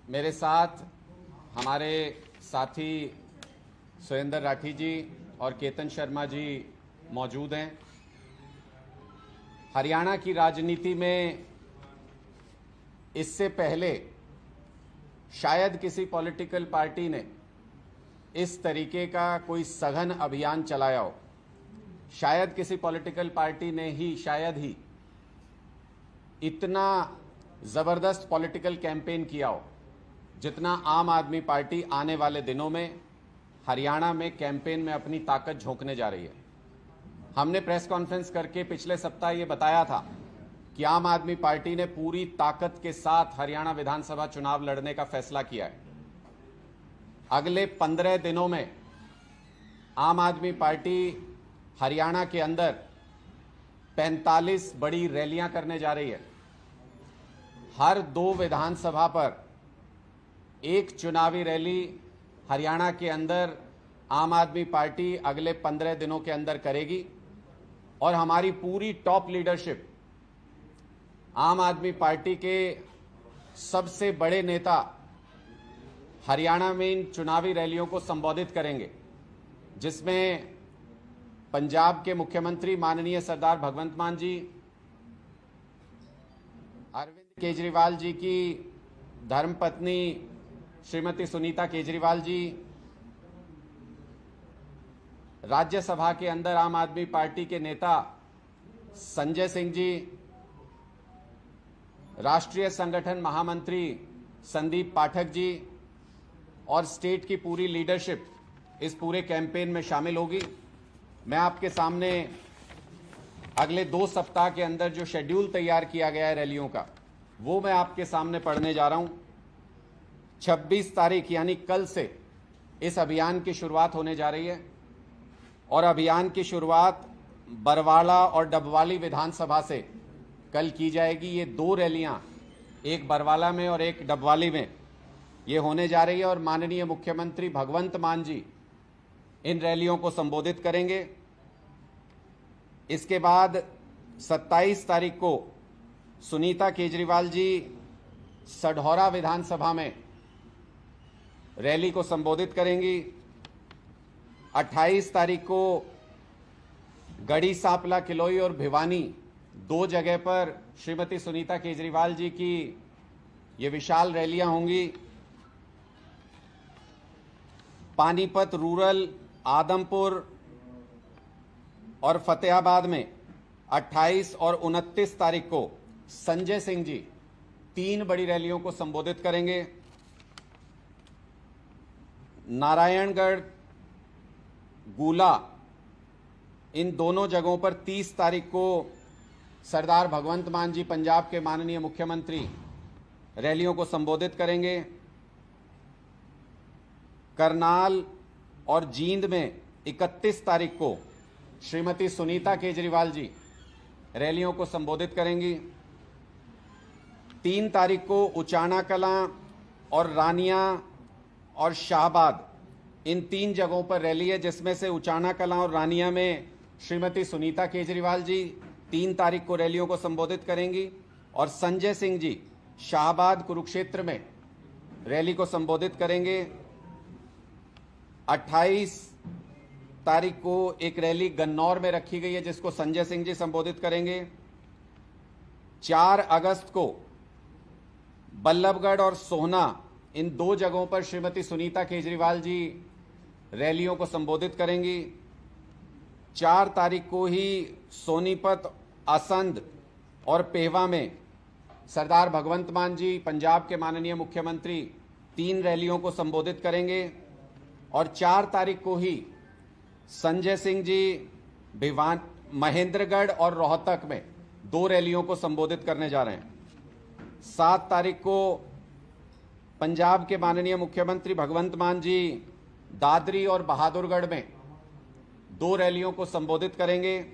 मेरे साथ हमारे साथी सुरेंद्र राठी जी और केतन शर्मा जी मौजूद हैं। हरियाणा की राजनीति में इससे पहले शायद किसी पॉलिटिकल पार्टी ने इस तरीके का कोई सघन अभियान चलाया हो। शायद किसी पॉलिटिकल पार्टी ने ही शायद ही इतना ज़बरदस्त पॉलिटिकल कैंपेन किया हो जितना आम आदमी पार्टी आने वाले दिनों में हरियाणा में कैंपेन में अपनी ताकत झोंकने जा रही है। हमने प्रेस कॉन्फ्रेंस करके पिछले सप्ताह ये बताया था कि आम आदमी पार्टी ने पूरी ताकत के साथ हरियाणा विधानसभा चुनाव लड़ने का फैसला किया है। अगले 15 दिनों में आम आदमी पार्टी हरियाणा के अंदर 45 बड़ी रैलियां करने जा रही है। हर 2 विधानसभा पर एक चुनावी रैली हरियाणा के अंदर आम आदमी पार्टी अगले 15 दिनों के अंदर करेगी और हमारी पूरी टॉप लीडरशिप आम आदमी पार्टी के सबसे बड़े नेता हरियाणा में इन चुनावी रैलियों को संबोधित करेंगे, जिसमें पंजाब के मुख्यमंत्री माननीय सरदार भगवंत मान जी, अरविंद केजरीवाल जी की धर्मपत्नी श्रीमती सुनीता केजरीवाल जी, राज्यसभा के अंदर आम आदमी पार्टी के नेता संजय सिंह जी, राष्ट्रीय संगठन महामंत्री संदीप पाठक जी और स्टेट की पूरी लीडरशिप इस पूरे कैंपेन में शामिल होगी। मैं आपके सामने अगले 2 सप्ताह के अंदर जो शेड्यूल तैयार किया गया है रैलियों का, वो मैं आपके सामने पढ़ने जा रहा हूं। 26 तारीख यानी कल से इस अभियान की शुरुआत होने जा रही है और अभियान की शुरुआत बरवाला और डबवाली विधानसभा से कल की जाएगी। ये 2 रैलियां, एक बरवाला में और एक डबवाली में ये होने जा रही है और माननीय मुख्यमंत्री भगवंत मान जी इन रैलियों को संबोधित करेंगे। इसके बाद 27 तारीख को सुनीता केजरीवाल जी सढौरा विधानसभा में रैली को संबोधित करेंगी। 28 तारीख को गढ़ी सांपला, किलोई और भिवानी 2 जगह पर श्रीमती सुनीता केजरीवाल जी की ये विशाल रैलियां होंगी। पानीपत रूरल, आदमपुर और फतेहाबाद में 28 और 29 तारीख को संजय सिंह जी 3 बड़ी रैलियों को संबोधित करेंगे। नारायणगढ़, गुला, इन दोनों जगहों पर 30 तारीख को सरदार भगवंत मान जी, पंजाब के माननीय मुख्यमंत्री, रैलियों को संबोधित करेंगे। करनाल और जींद में 31 तारीख को श्रीमती सुनीता केजरीवाल जी रैलियों को संबोधित करेंगी। 3 तारीख को उचाना कलां और रानिया और शाहबाद, इन 3 जगहों पर रैली है, जिसमें से उचाना कलां और रानिया में श्रीमती सुनीता केजरीवाल जी 3 तारीख को रैलियों को संबोधित करेंगी और संजय सिंह जी शाहबाद, कुरुक्षेत्र में रैली को संबोधित करेंगे। 28 तारीख को एक रैली गन्नौर में रखी गई है, जिसको संजय सिंह जी संबोधित करेंगे। 4 अगस्त को बल्लभगढ़ और सोहना, इन 2 जगहों पर श्रीमती सुनीता केजरीवाल जी रैलियों को संबोधित करेंगी। 4 तारीख को ही सोनीपत, असंध और पेहवा में सरदार भगवंत मान जी, पंजाब के माननीय मुख्यमंत्री, 3 रैलियों को संबोधित करेंगे और 4 तारीख को ही संजय सिंह जी भिवान, महेंद्रगढ़ और रोहतक में 2 रैलियों को संबोधित करने जा रहे हैं। 7 तारीख को पंजाब के माननीय मुख्यमंत्री भगवंत मान जी दादरी और बहादुरगढ़ में 2 रैलियों को संबोधित करेंगे।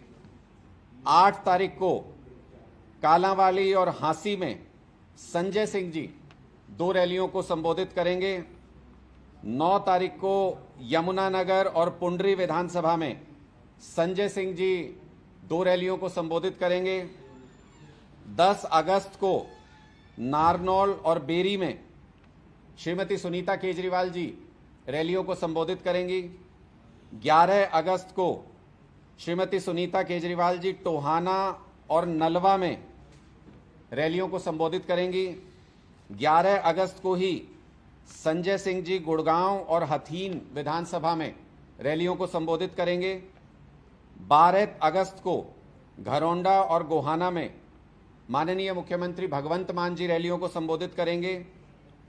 8 तारीख को कालांवाली और हांसी में संजय सिंह जी 2 रैलियों को संबोधित करेंगे। 9 तारीख को यमुनानगर और पुंडरी विधानसभा में संजय सिंह जी 2 रैलियों को संबोधित करेंगे। 10 अगस्त को नारनौल और बेरी में श्रीमती सुनीता केजरीवाल जी रैलियों को संबोधित करेंगी। 11 अगस्त को श्रीमती सुनीता केजरीवाल जी टोहाना और नलवा में रैलियों को संबोधित करेंगी। 11 अगस्त को ही संजय सिंह जी गुड़गांव और हथीन विधानसभा में रैलियों को संबोधित करेंगे। 12 अगस्त को घरौंडा और गोहाना में माननीय मुख्यमंत्री भगवंत मान जी रैलियों को संबोधित करेंगे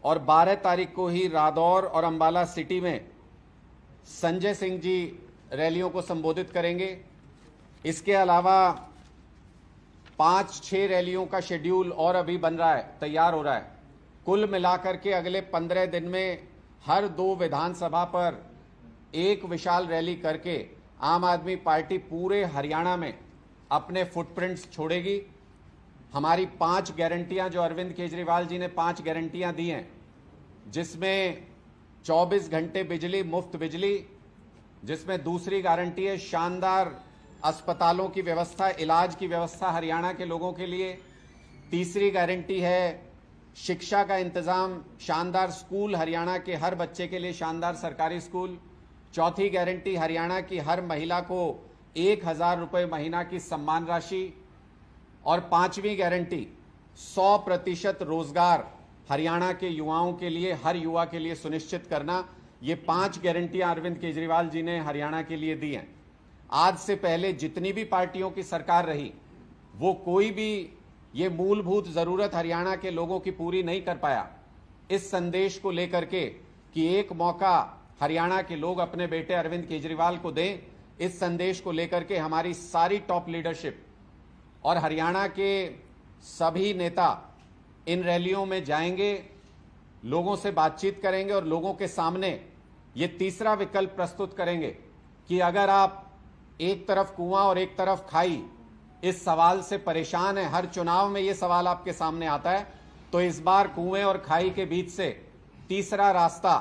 और 12 तारीख को ही रादौर और अंबाला सिटी में संजय सिंह जी रैलियों को संबोधित करेंगे। इसके अलावा 5-6 रैलियों का शेड्यूल और अभी बन रहा है, तैयार हो रहा है। कुल मिलाकर के अगले 15 दिन में हर 2 विधानसभा पर एक विशाल रैली करके आम आदमी पार्टी पूरे हरियाणा में अपने फुटप्रिंट्स छोड़ेगी। हमारी 5 गारंटियां जो अरविंद केजरीवाल जी ने 5 गारंटियां दी हैं, जिसमें 24 घंटे बिजली, मुफ्त बिजली, जिसमें दूसरी गारंटी है शानदार अस्पतालों की व्यवस्था, इलाज की व्यवस्था हरियाणा के लोगों के लिए। तीसरी गारंटी है शिक्षा का इंतजाम, शानदार स्कूल हरियाणा के हर बच्चे के लिए, शानदार सरकारी स्कूल। चौथी गारंटी हरियाणा की हर महिला को 1000 रुपये महीना की सम्मान राशि। और 5वीं गारंटी 100% रोजगार हरियाणा के युवाओं के लिए, हर युवा के लिए सुनिश्चित करना। ये 5 गारंटियां अरविंद केजरीवाल जी ने हरियाणा के लिए दी हैं। आज से पहले जितनी भी पार्टियों की सरकार रही, वो कोई भी ये मूलभूत जरूरत हरियाणा के लोगों की पूरी नहीं कर पाया। इस संदेश को लेकर के कि एक मौका हरियाणा के लोग अपने बेटे अरविंद केजरीवाल को दें, इस संदेश को लेकर के हमारी सारी टॉप लीडरशिप और हरियाणा के सभी नेता इन रैलियों में जाएंगे, लोगों से बातचीत करेंगे और लोगों के सामने ये तीसरा विकल्प प्रस्तुत करेंगे कि अगर आप एक तरफ कुआं और एक तरफ खाई इस सवाल से परेशान है, हर चुनाव में ये सवाल आपके सामने आता है, तो इस बार कुएं और खाई के बीच से तीसरा रास्ता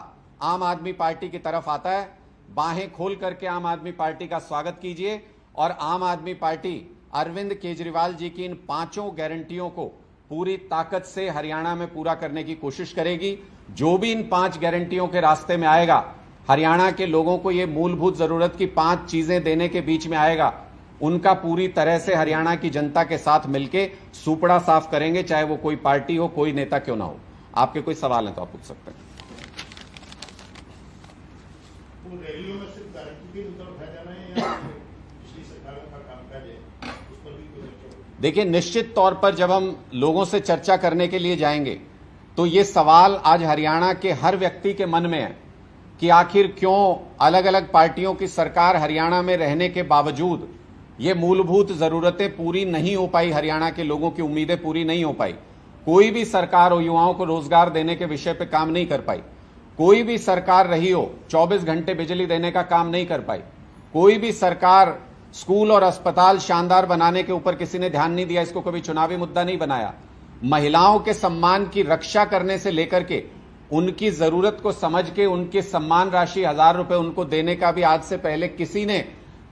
आम आदमी पार्टी की तरफ आता है। बाहें खोल करके आम आदमी पार्टी का स्वागत कीजिए और आम आदमी पार्टी अरविंद केजरीवाल जी की इन 5 गारंटियों को पूरी ताकत से हरियाणा में पूरा करने की कोशिश करेगी। जो भी इन 5 गारंटियों के रास्ते में आएगा, हरियाणा के लोगों को ये मूलभूत जरूरत की 5 चीजें देने के बीच में आएगा, उनका पूरी तरह से हरियाणा की जनता के साथ मिलके सुपड़ा साफ करेंगे, चाहे वो कोई पार्टी हो, कोई नेता क्यों ना हो। आपके कोई सवाल है तो आप पूछ सकते हैं। रैलियों में सिर्फ गारंटी के मुद्दा उठाया जाना है या पिछली सरकारों का कामकाज है, उस पर भी कोई चर्चा? देखिए, निश्चित तौर पर जब हम लोगों से चर्चा करने के लिए जाएंगे तो ये सवाल आज हरियाणा के हर व्यक्ति के मन में है कि आखिर क्यों अलग अलग पार्टियों की सरकार हरियाणा में रहने के बावजूद ये मूलभूत जरूरतें पूरी नहीं हो पाई, हरियाणा के लोगों की उम्मीदें पूरी नहीं हो पाई। कोई भी सरकार हो युवाओं को रोजगार देने के विषय पे काम नहीं कर पाई। कोई भी सरकार रही हो 24 घंटे बिजली देने का काम नहीं कर पाई। कोई भी सरकार स्कूल और अस्पताल शानदार बनाने के ऊपर किसी ने ध्यान नहीं दिया, इसको कभी चुनावी मुद्दा नहीं बनाया। महिलाओं के सम्मान की रक्षा करने से लेकर के उनकी जरूरत को समझ के उनकी सम्मान राशि 1000 रुपए उनको देने का भी आज से पहले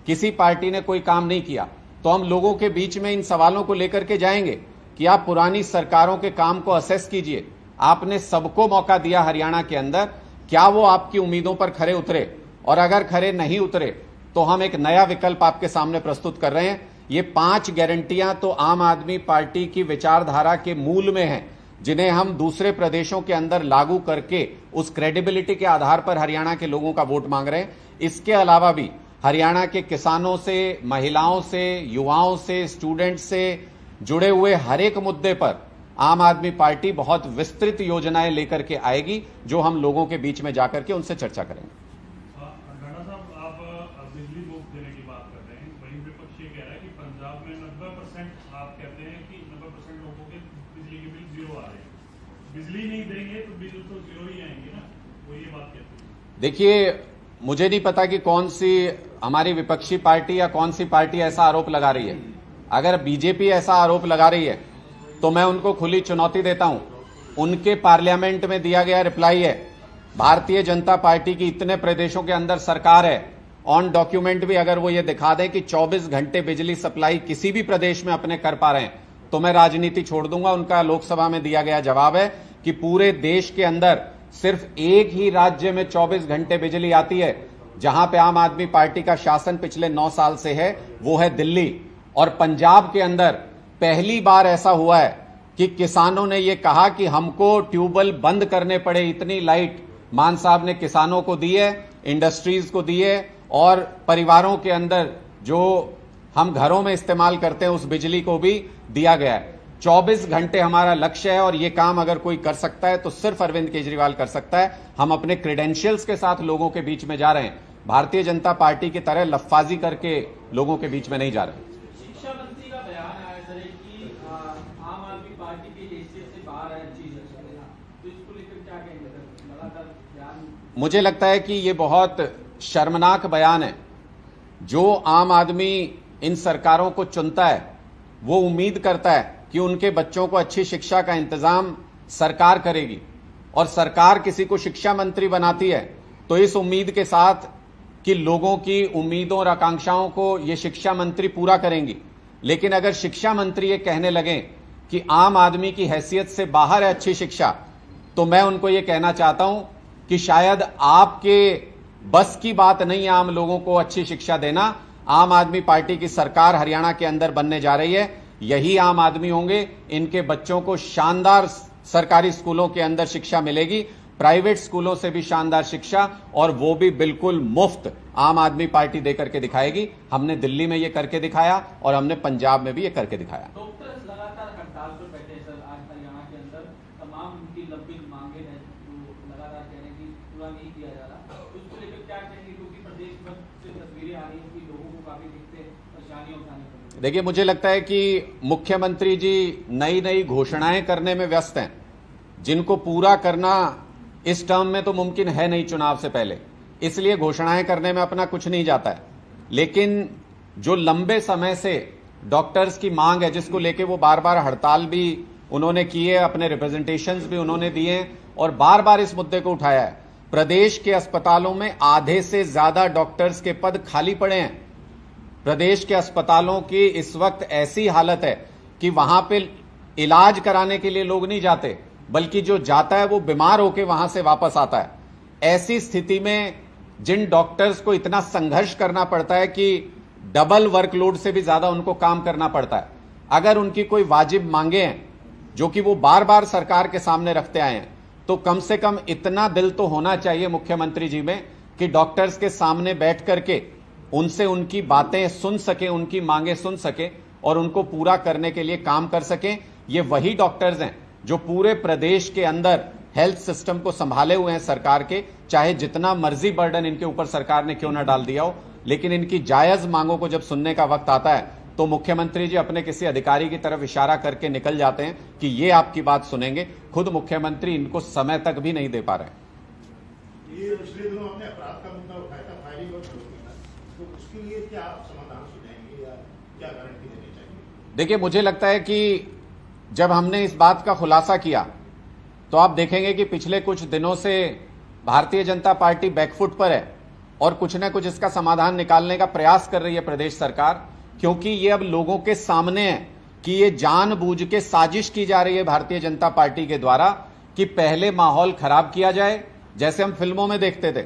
किसी पार्टी ने कोई काम नहीं किया। तो हम लोगों के बीच में इन सवालों को लेकर के जाएंगे कि आप पुरानी सरकारों के काम को असेस कीजिए। आपने सबको मौका दिया हरियाणा के अंदर, क्या वो आपकी उम्मीदों पर खरे उतरे? और अगर खरे नहीं उतरे तो हम एक नया विकल्प आपके सामने प्रस्तुत कर रहे हैं। ये 5 गारंटियां तो आम आदमी पार्टी की विचारधारा के मूल में हैं, जिन्हें हम दूसरे प्रदेशों के अंदर लागू करके उस क्रेडिबिलिटी के आधार पर हरियाणा के लोगों का वोट मांग रहे हैं। इसके अलावा भी हरियाणा के किसानों से, महिलाओं से, युवाओं से, स्टूडेंट्स से जुड़े हुए हर एक मुद्दे पर आम आदमी पार्टी बहुत विस्तृत योजनाएं लेकर के आएगी, जो हम लोगों के बीच में जाकर के उनसे चर्चा करेंगे। राणा साहब, आप बिजली मुफ्त देने की बात कर रहे हैं, वहीं विपक्ष ये कह रहा है कि पंजाब में 90% आप कहते हैं कि 90% लोगों के बिजली के बिल 0 आ रहे हैं। बिजली नहीं देंगे तो बिल तो 0 ही आएंगे ना, वो ये बात कहते हैं। देखिए, मुझे नहीं पता कि कौन सी हमारी विपक्षी पार्टी या कौन सी पार्टी ऐसा आरोप लगा रही है। अगर बीजेपी ऐसा आरोप लगा रही है तो मैं उनको खुली चुनौती देता हूं। उनके पार्लियामेंट में दिया गया रिप्लाई है, भारतीय जनता पार्टी की इतने प्रदेशों के अंदर सरकार है, ऑन डॉक्यूमेंट भी अगर वो ये दिखा दें कि 24 घंटे बिजली सप्लाई किसी भी प्रदेश में अपने कर पा रहे हैं, तो मैं राजनीति छोड़ दूंगा। उनका लोकसभा में दिया गया जवाब है कि पूरे देश के अंदर सिर्फ एक ही राज्य में 24 घंटे बिजली आती है जहां पे आम आदमी पार्टी का शासन पिछले 9 साल से है, वो है दिल्ली। और पंजाब के अंदर पहली बार ऐसा हुआ है कि किसानों ने यह कहा कि हमको ट्यूबवेल बंद करने पड़े, इतनी लाइट मान साहब ने किसानों को दी है, इंडस्ट्रीज को दी है, और परिवारों के अंदर जो हम घरों में इस्तेमाल करते हैं उस बिजली को भी दिया गया है। 24 घंटे हमारा लक्ष्य है और ये काम अगर कोई कर सकता है तो सिर्फ अरविंद केजरीवाल कर सकता है। हम अपने क्रेडेंशियल्स के साथ लोगों के बीच में जा रहे हैं, भारतीय जनता पार्टी की तरह लफ्फाजी करके लोगों के बीच में नहीं जा रहे। शिक्षा मंत्री का बयान आया सर कि आम आदमी पार्टी की हैसियत से बाहर है चीज, तो इसको लेकर क्या कहेंगे सर? लगातार बयान, मुझे लगता है कि ये बहुत शर्मनाक बयान है। जो आम आदमी इन सरकारों को चुनता है वो उम्मीद करता है कि उनके बच्चों को अच्छी शिक्षा का इंतजाम सरकार करेगी, और सरकार किसी को शिक्षा मंत्री बनाती है तो इस उम्मीद के साथ कि लोगों की उम्मीदों और आकांक्षाओं को ये शिक्षा मंत्री पूरा करेंगी। लेकिन अगर शिक्षा मंत्री ये कहने लगे कि आम आदमी की हैसियत से बाहर है अच्छी शिक्षा, तो मैं उनको ये कहना चाहता हूं कि शायद आपके बस की बात नहीं है आम लोगों को अच्छी शिक्षा देना। आम आदमी पार्टी की सरकार हरियाणा के अंदर बनने जा रही है, यही आम आदमी होंगे, इनके बच्चों को शानदार सरकारी स्कूलों के अंदर शिक्षा मिलेगी, प्राइवेट स्कूलों से भी शानदार शिक्षा, और वो भी बिल्कुल मुफ्त आम आदमी पार्टी देकर के दिखाएगी। हमने दिल्ली में ये करके दिखाया और हमने पंजाब में भी ये करके दिखाया। डॉक्टर्स लगातार हड़ताल पर बैठे हैं सर। आज हरियाणा के अंदर तमाम उनकी लंबी मांगे हैं जो लगातार कह रहे हैं कि पूरा नहीं किया जा रहा, उसको लेकर क्या कहेंगे? क्योंकि प्रदेश भर से तस्वीरें आ रही हैं कि लोगों को काफी दिक्कतें परेशानियां उठानी पड़ रही है। देखिए, मुझे लगता है कि मुख्यमंत्री जी नई नई घोषणाएं करने में व्यस्त हैं, जिनको पूरा करना इस टर्म में तो मुमकिन है नहीं चुनाव से पहले, इसलिए घोषणाएं करने में अपना कुछ नहीं जाता है। लेकिन जो लंबे समय से डॉक्टर्स की मांग है, जिसको लेके वो बार बार हड़ताल भी उन्होंने की है, अपने रिप्रेजेंटेशंस भी उन्होंने दिए हैं और बार बार इस मुद्दे को उठाया है। प्रदेश के अस्पतालों में आधे से ज्यादा डॉक्टर्स के पद खाली पड़े हैं। प्रदेश के अस्पतालों की इस वक्त ऐसी हालत है कि वहां पे इलाज कराने के लिए लोग नहीं जाते, बल्कि जो जाता है वो बीमार होकर वहां से वापस आता है। ऐसी स्थिति में जिन डॉक्टर्स को इतना संघर्ष करना पड़ता है कि डबल वर्कलोड से भी ज्यादा उनको काम करना पड़ता है, अगर उनकी कोई वाजिब मांगे हैं जो कि वो बार बार सरकार के सामने रखते आए हैं, तो कम से कम इतना दिल तो होना चाहिए मुख्यमंत्री जी में कि डॉक्टर्स के सामने बैठ करके उनसे उनकी बातें सुन सके, उनकी मांगे सुन सके और उनको पूरा करने के लिए काम कर सकें। ये वही डॉक्टर्स हैं जो पूरे प्रदेश के अंदर हेल्थ सिस्टम को संभाले हुए हैं सरकार के, चाहे जितना मर्जी बर्डन इनके ऊपर सरकार ने क्यों ना डाल दिया हो। लेकिन इनकी जायज मांगों को जब सुनने का वक्त आता है तो मुख्यमंत्री जी अपने किसी अधिकारी की तरफ इशारा करके निकल जाते हैं कि ये आपकी बात सुनेंगे। खुद मुख्यमंत्री इनको समय तक भी नहीं दे पा रहे। ये पिछले दिनों आपने अपराध का मुद्दा उठाया था, फायरिंग और चोरी का, तो उसके लिए क्या आप समाधान सुनाएंगे या क्या गारंटी देनी चाहिए? देखिए, मुझे लगता है कि जब हमने इस बात का खुलासा किया तो आप देखेंगे कि पिछले कुछ दिनों से भारतीय जनता पार्टी बैकफुट पर है और कुछ न कुछ इसका समाधान निकालने का प्रयास कर रही है प्रदेश सरकार, क्योंकि ये अब लोगों के सामने है कि ये जानबूझ के साजिश की जा रही है भारतीय जनता पार्टी के द्वारा कि पहले माहौल खराब किया जाए, जैसे हम फिल्मों में देखते थे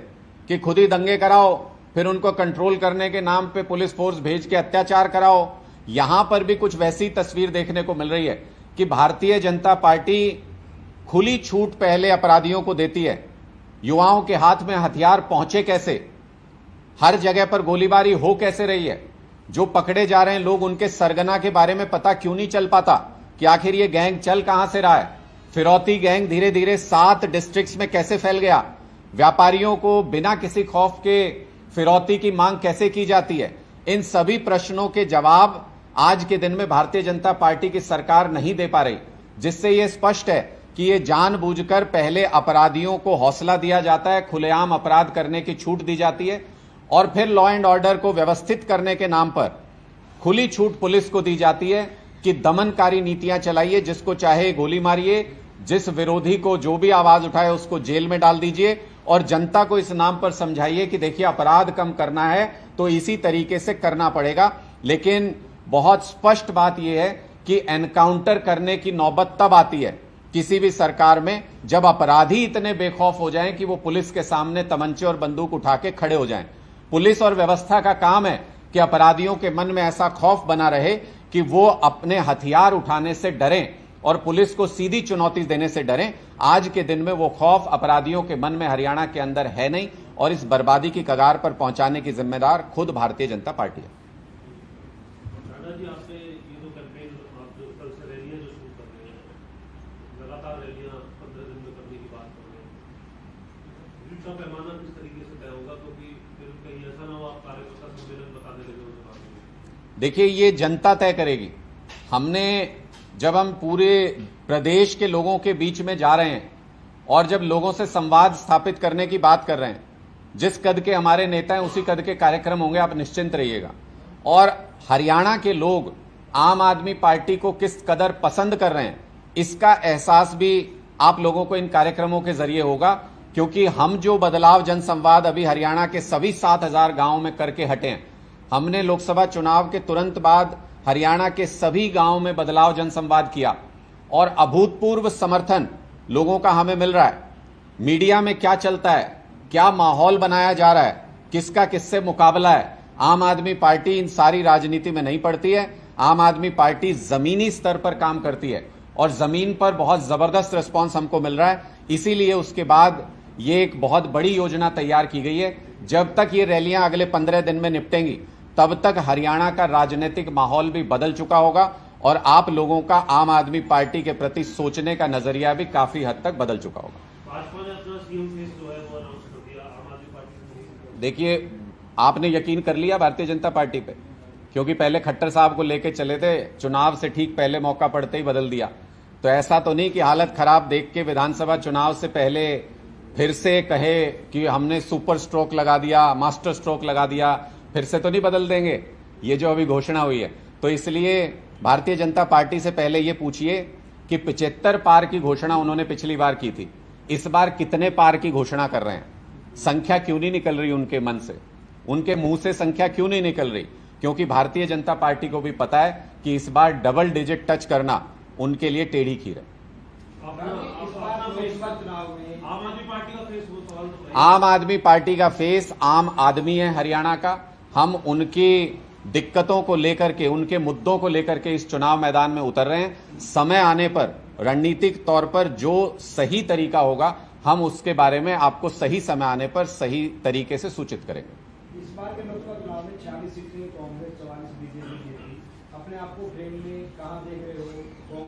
कि खुद ही दंगे कराओ, फिर उनको कंट्रोल करने के नाम पे पुलिस फोर्स भेज के अत्याचार कराओ। यहां पर भी कुछ वैसी तस्वीर देखने को मिल रही है कि भारतीय जनता पार्टी खुली छूट पहले अपराधियों को देती है। युवाओं के हाथ में हथियार पहुंचे कैसे, हर जगह पर गोलीबारी हो कैसे रही है, जो पकड़े जा रहे हैं लोग उनके सरगना के बारे में पता क्यों नहीं चल पाता कि आखिर ये गैंग चल कहां से रहा है। फिरौती गैंग धीरे धीरे 7 डिस्ट्रिक्ट्स में कैसे फैल गया, व्यापारियों को बिना किसी खौफ के फिरौती की मांग कैसे की जाती है। इन सभी प्रश्नों के जवाब आज के दिन में भारतीय जनता पार्टी की सरकार नहीं दे पा रही, जिससे यह स्पष्ट है कि ये जानबूझकर पहले अपराधियों को हौसला दिया जाता है, खुलेआम अपराध करने की छूट दी जाती है और फिर लॉ एंड ऑर्डर को व्यवस्थित करने के नाम पर खुली छूट पुलिस को दी जाती है कि दमनकारी नीतियां चलाइए, जिसको चाहे गोली मारिए, जिस विरोधी को जो भी आवाज उठाए उसको जेल में डाल दीजिए और जनता को इस नाम पर समझाइए कि देखिए अपराध कम करना है तो इसी तरीके से करना पड़ेगा। लेकिन बहुत स्पष्ट बात यह है कि एनकाउंटर करने की नौबत तब आती है किसी भी सरकार में, जब अपराधी इतने बेखौफ हो जाएं कि वो पुलिस के सामने तमंचे और बंदूक उठा के खड़े हो जाएं। पुलिस और व्यवस्था का काम है कि अपराधियों के मन में ऐसा खौफ बना रहे कि वो अपने हथियार उठाने से डरें और पुलिस को सीधी चुनौती देने से डरें। आज के दिन में वो खौफ अपराधियों के मन में हरियाणा के अंदर है नहीं, और इस बर्बादी की कगार पर पहुंचाने की जिम्मेदार खुद भारतीय जनता पार्टी है। जी, आपने ये जो कैंपेन आप जो कल से रैलियां जो शुरू कर रहे हैं, लगातार रैलियां 15 दिन में करने की बात कर रहे हैं, जिसका पैमाना किस तरीके से तय होगा, क्योंकि फिर कहीं ऐसा ना हो आप कार्यकर्ता सम्मेलन बताने लगे उस बात में। देखिए, ये जनता तय करेगी। हमने जब हम पूरे प्रदेश के लोगों के बीच में जा रहे हैं और जब लोगों से संवाद स्थापित करने की बात कर रहे हैं, जिस कद के हमारे नेता हैं उसी कद के कार्यक्रम होंगे, आप निश्चिंत रहिएगा। और हरियाणा के लोग आम आदमी पार्टी को किस कदर पसंद कर रहे हैं, इसका एहसास भी आप लोगों को इन कार्यक्रमों के जरिए होगा, क्योंकि हम जो बदलाव जनसंवाद अभी हरियाणा के सभी 7,000 गांवों में करके हटे हैं। हमने लोकसभा चुनाव के तुरंत बाद हरियाणा के सभी गांवों में बदलाव जनसंवाद किया और अभूतपूर्व समर्थन लोगों का हमें मिल रहा है। मीडिया में क्या चलता है, क्या माहौल बनाया जा रहा है, किसका किससे मुकाबला है, आम आदमी पार्टी इन सारी राजनीति में नहीं पड़ती है। आम आदमी पार्टी जमीनी स्तर पर काम करती है और जमीन पर बहुत जबरदस्त रिस्पांस हमको मिल रहा है। इसीलिए उसके बाद ये एक बहुत बड़ी योजना तैयार की गई है। जब तक ये रैलियां अगले 15 दिन में निपटेंगी, तब तक हरियाणा का राजनीतिक माहौल भी बदल चुका होगा और आप लोगों का आम आदमी पार्टी के प्रति सोचने का नजरिया भी काफी हद तक बदल चुका होगा। भाजपा ने अपना सीएम फेस जो है वो अनाउंस कर दिया, आम आदमी पार्टी से। देखिए, आपने यकीन कर लिया भारतीय जनता पार्टी पे, क्योंकि पहले खट्टर साहब को लेके चले थे, चुनाव से ठीक पहले मौका पड़ते ही बदल दिया। तो ऐसा तो नहीं कि हालत खराब देख के विधानसभा चुनाव से पहले फिर से कहे कि हमने सुपर स्ट्रोक लगा दिया, मास्टर स्ट्रोक लगा दिया, फिर से तो नहीं बदल देंगे ये जो अभी घोषणा हुई है। तो इसलिए भारतीय जनता पार्टी से पहले ये पूछिए कि 75 पार की घोषणा उन्होंने पिछली बार की थी, इस बार कितने पार की घोषणा कर रहे हैं? संख्या क्यों नहीं निकल रही उनके मन से, उनके मुंह से संख्या क्यों नहीं निकल रही? क्योंकि भारतीय जनता पार्टी को भी पता है कि इस बार डबल डिजिट टच करना उनके लिए टेढ़ी खीर है। आम आदमी पार्टी का फेस, वो सवाल तो है। आम आदमी पार्टी का फेस आम आदमी है हरियाणा का। हम उनकी दिक्कतों को लेकर के, उनके मुद्दों को लेकर के इस चुनाव मैदान में उतर रहे हैं। समय आने पर रणनीतिक तौर पर जो सही तरीका होगा, हम उसके बारे में आपको सही समय आने पर सही तरीके से सूचित करेंगे। इस बार के लोकसभा चुनाव में 46 सीटें कांग्रेस, 44 बीजेपी जीती। अपने आप को फ्रेम में कहां देख रहे हो?